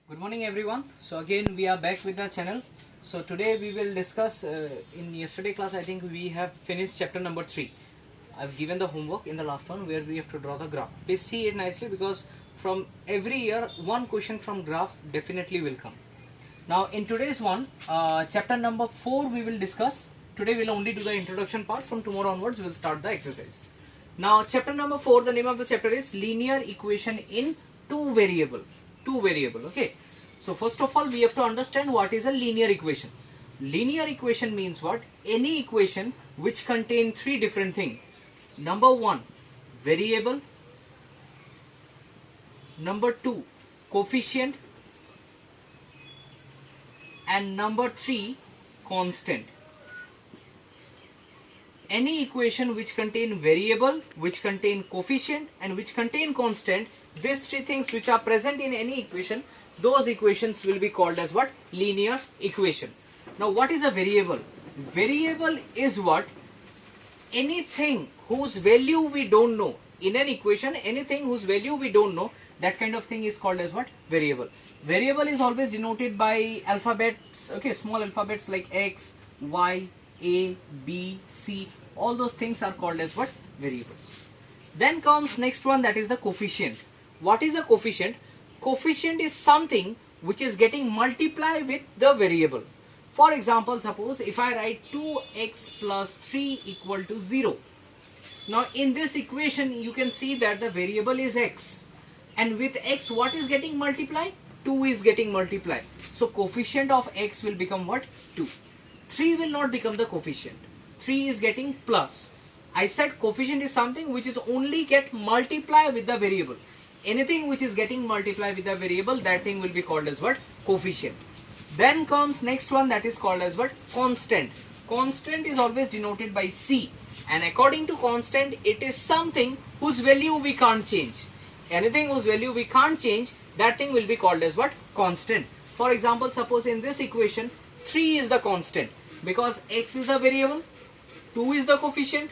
Good morning everyone. So again we are back with the channel. So today we will discuss in yesterday class I think we have finished chapter number 3. I've given the homework in the last one where we have to draw the graph. Please see it nicely because from every year one question from graph definitely will come. Now in today's one chapter number 4 we will discuss. Today we'll only do the introduction part. From tomorrow onwards we'll start the exercise. Now chapter number 4, the name of the chapter is linear equation in two variable. Okay. So first of all we have to understand what is a linear equation. Linear equation means what? Any equation which contain three different things. Number 1, variable. Number 2, coefficient. And number 3, constant. Any equation which contain variable, which contain coefficient and which contain constant, these three things which are present in any equation, those equations will be called as what? Linear equation. Now what is a variable? Variable is what? Anything whose value we don't know. In an equation, anything whose value we don't know, that kind of thing is called as what? Variable. Variable is always denoted by alphabets, okay, small alphabets like X, Y, A, B, C. All those things are called as what? Variables. Then comes next one, that is the coefficient. What is a coefficient? Coefficient is something which is getting multiplied with the variable. For example, suppose if I write 2x plus 3 equal to 0. Now in this equation you can see that the variable is x. And with x what is getting multiplied? 2 is getting multiplied. So coefficient of x will become what? 2. 3 will not become the coefficient. 3 is getting plus. I said coefficient is something which is only get multiplied with the variable. Anything which is getting multiplied with the variable, that thing will be called as what? Coefficient. Then comes next one, that is called as what? Constant. Constant is always denoted by C. And according to constant, it is something whose value we can't change. Anything whose value we can't change, that thing will be called as what? Constant. For example, suppose in this equation, 3 is the constant. Because x is the variable, 2 is the coefficient,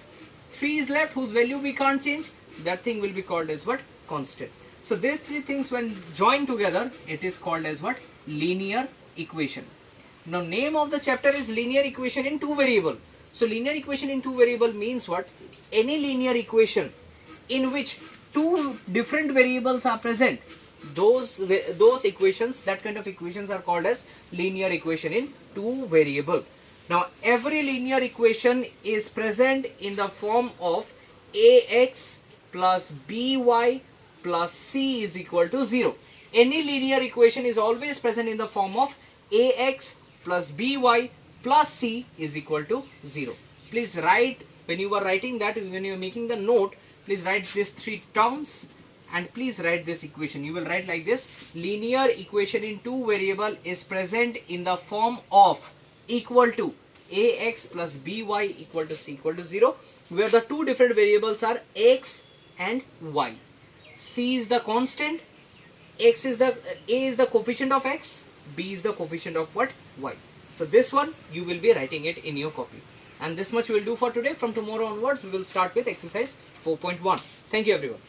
3 is left whose value we can't change, that thing will be called as what? Constant. So these three things when joined together, it is called as what? Linear equation. Now name of the chapter is linear equation in two variable. So linear equation in two variable means what? Any linear equation in which two different variables are present, those equations, that kind of equations are called as linear equation in two variable. Now every linear equation is present in the form of ax plus by plus c is equal to 0. Any linear equation is always present in the form of ax plus by plus c is equal to 0. Please write, when you are writing that, when you are making the note, please write these three terms and please write this equation. You will write like this: linear equation in two variable is present in the form of equal to ax plus by equal to c equal to 0, where the two different variables are x and y. C is the constant, a is the coefficient of x, b is the coefficient of what? Y. So this one you will be writing it in your copy. And this much we will do for today. From tomorrow onwards we will start with exercise 4.1. Thank you everyone.